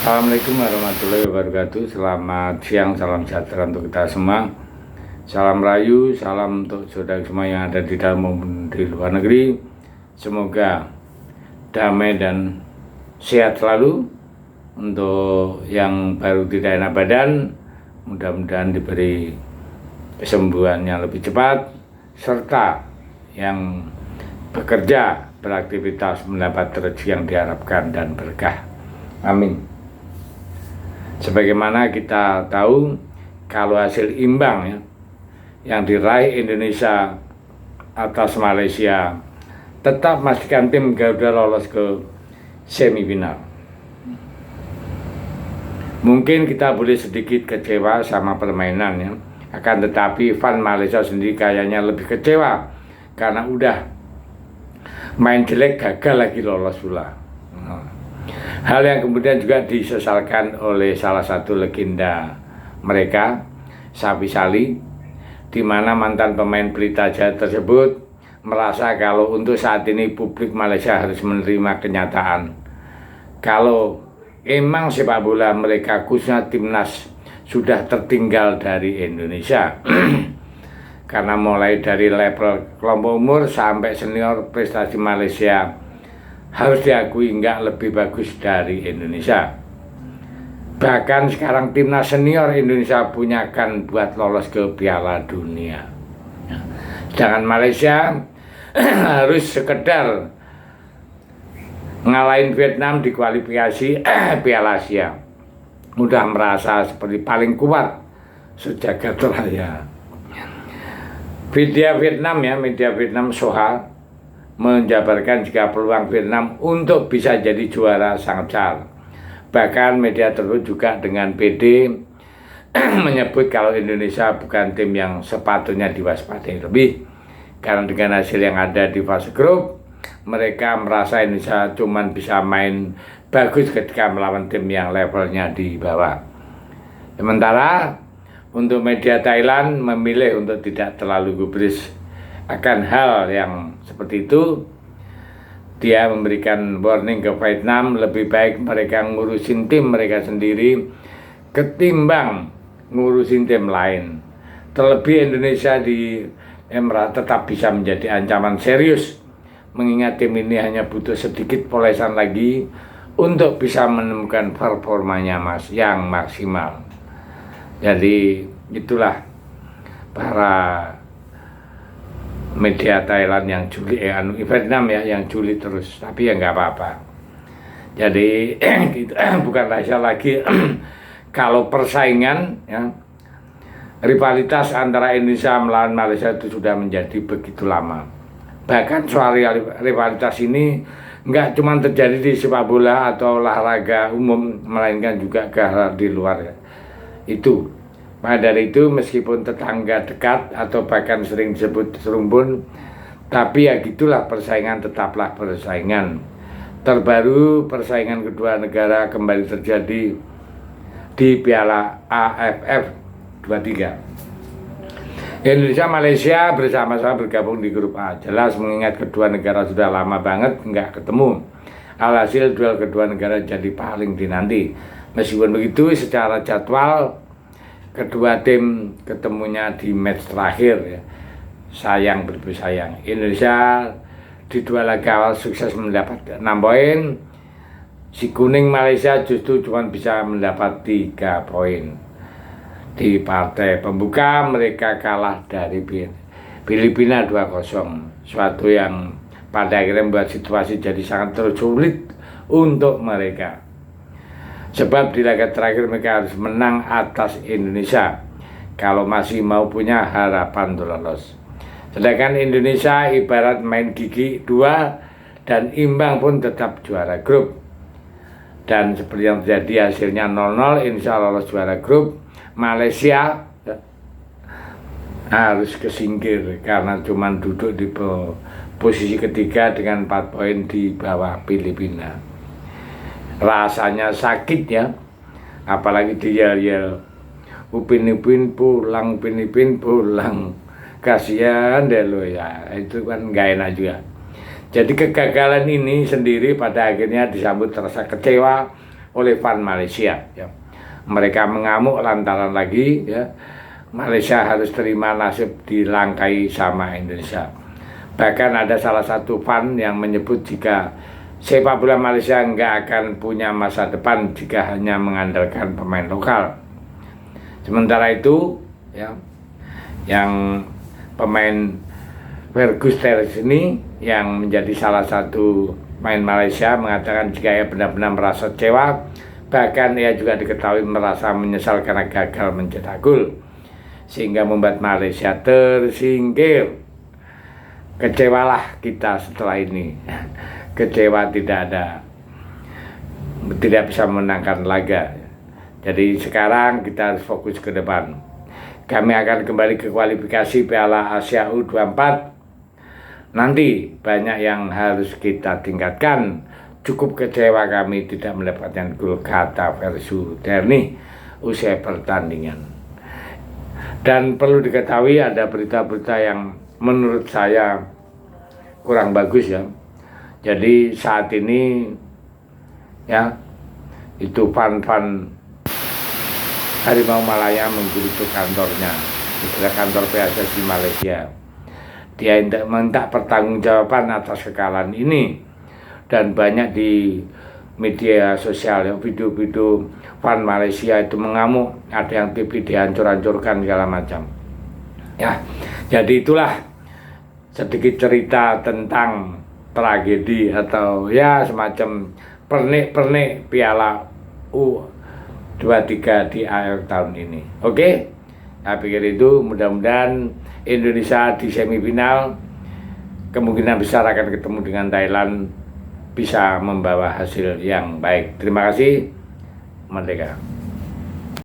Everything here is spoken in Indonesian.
Assalamualaikum warahmatullahi wabarakatuh. Selamat siang, salam sejahtera untuk kita semua. Salam rayu, salam untuk saudara semua yang ada di dalam maupun di luar negeri. Semoga damai dan sehat selalu. Untuk yang baru tidak enak badan, mudah-mudahan diberi kesembuhan yang lebih cepat, serta yang bekerja, beraktivitas mendapat rezeki yang diharapkan dan berkah. Amin. Sebagaimana kita tahu, kalau hasil imbang yang diraih Indonesia atas Malaysia, tetap memastikan tim Garuda lolos ke semifinal. Mungkin kita boleh sedikit kecewa sama permainan akan tetapi fan Malaysia sendiri kayaknya lebih kecewa karena udah main jelek, gagal lagi lolos pula. Hal yang kemudian juga disesalkan oleh salah satu legenda mereka, Safi Salih, di mana mantan pemain Pelita Jaya tersebut merasa kalau untuk saat ini publik Malaysia harus menerima kenyataan kalau emang sepak bola mereka, khususnya timnas, sudah tertinggal dari Indonesia. Karena mulai dari level kelompok umur sampai senior, prestasi Malaysia harus diakui nggak lebih bagus dari Indonesia. Bahkan sekarang timnas senior Indonesia punyakan buat lolos ke Piala Dunia. Sedangkan Malaysia harus sekedar ngalahin Vietnam di kualifikasi Piala Asia. Udah merasa seperti paling kuat sejagat raya. Media Vietnam Soha menjabarkan jika peluang Vietnam untuk bisa jadi juara sangat besar. Bahkan media tersebut juga dengan PD menyebut kalau Indonesia bukan tim yang sepatutnya diwaspadai lebih, karena dengan hasil yang ada di fase grup, mereka merasa Indonesia cuma bisa main bagus ketika melawan tim yang levelnya di bawah. Sementara untuk media Thailand memilih untuk tidak terlalu gubris akan hal yang seperti itu. Dia memberikan warning ke Vietnam, lebih baik mereka ngurusin tim mereka sendiri ketimbang ngurusin tim lain. Terlebih Indonesia di Emirates tetap bisa menjadi ancaman serius, mengingat tim ini hanya butuh sedikit polesan lagi untuk bisa menemukan performanya yang maksimal. Jadi itulah para media Thailand yang juli, Vietnam yang juli terus, tapi ya nggak apa-apa. Jadi gitu, bukan rahasia lagi kalau persaingan rivalitas antara Indonesia melawan Malaysia itu sudah menjadi begitu lama. Bahkan soal rivalitas ini nggak cuma terjadi di sepak bola atau olahraga umum, melainkan juga di luar itu. Maka dari itu, meskipun tetangga dekat atau bahkan sering disebut serumpun, tapi ya gitulah, persaingan tetaplah persaingan. Terbaru persaingan kedua negara kembali terjadi di Piala AFF 23. Indonesia Malaysia bersama-sama bergabung di grup A. Jelas mengingat kedua negara sudah lama banget nggak ketemu. Alhasil duel kedua negara jadi paling dinanti. Meskipun begitu, secara jadwal kedua tim ketemunya di match terakhir. Sayang bersayang, Indonesia di dua laga awal sukses mendapat 6 poin. Si kuning Malaysia justru cuma bisa mendapat 3 poin. Di partai pembuka mereka kalah dari Filipina 2-0, suatu yang pada akhirnya membuat situasi jadi sangat sulit untuk mereka. Sebab di laga terakhir mereka harus menang atas Indonesia kalau masih mau punya harapan untuk lolos. Sedangkan Indonesia ibarat main gigi 2 dan imbang pun tetap juara grup. Dan seperti yang terjadi hasilnya 0-0, Indonesia lolos juara grup. Malaysia harus kesingkir karena cuma duduk di posisi ketiga dengan 4 poin di bawah Filipina. Rasanya sakit apalagi dia Upin pulang, kasihan deh lo ya, itu kan nggak enak juga. Jadi kegagalan ini sendiri pada akhirnya disambut rasa kecewa oleh FAN Malaysia. Ya. Mereka mengamuk lantaran lagi ya, Malaysia harus terima nasib dilangkai sama Indonesia. Bahkan ada salah satu FAN yang menyebut jika sepak bola Malaysia nggak akan punya masa depan jika hanya mengandalkan pemain lokal. Sementara itu ya, yang pemain Fergus Terres ini yang menjadi salah satu pemain Malaysia mengatakan jika ia benar-benar merasa kecewa, bahkan ia juga diketahui merasa menyesal karena gagal mencetak gol, sehingga membuat Malaysia tersingkir. Kecewalah kita setelah ini. Kecewa tidak bisa menangkan laga. Jadi sekarang kita harus fokus ke depan. Kami akan kembali ke kualifikasi Piala Asia U24. Nanti banyak yang harus kita tingkatkan. Cukup kecewa kami tidak mendapatkan gol, kata Versu Terni usai pertandingan. Dan perlu diketahui ada berita-berita yang menurut saya kurang bagus ya. Jadi saat ini ya, itu fan-fan Harimau Malaya menggerutu kantornya, istilah kantor PSSI Malaysia. Dia minta pertanggungjawaban atas kekalahan ini. Dan banyak di media sosial ya, video-video FAN Malaysia itu mengamuk, ada yang TV dihancur-hancurkan segala macam ya. Jadi itulah sedikit cerita tentang tragedi atau ya semacam pernik-pernik Piala U23 di akhir tahun ini. Oke, saya pikir itu mudah-mudahan Indonesia di semifinal kemungkinan besar akan ketemu dengan Thailand, bisa membawa hasil yang baik. Terima kasih. Merdeka.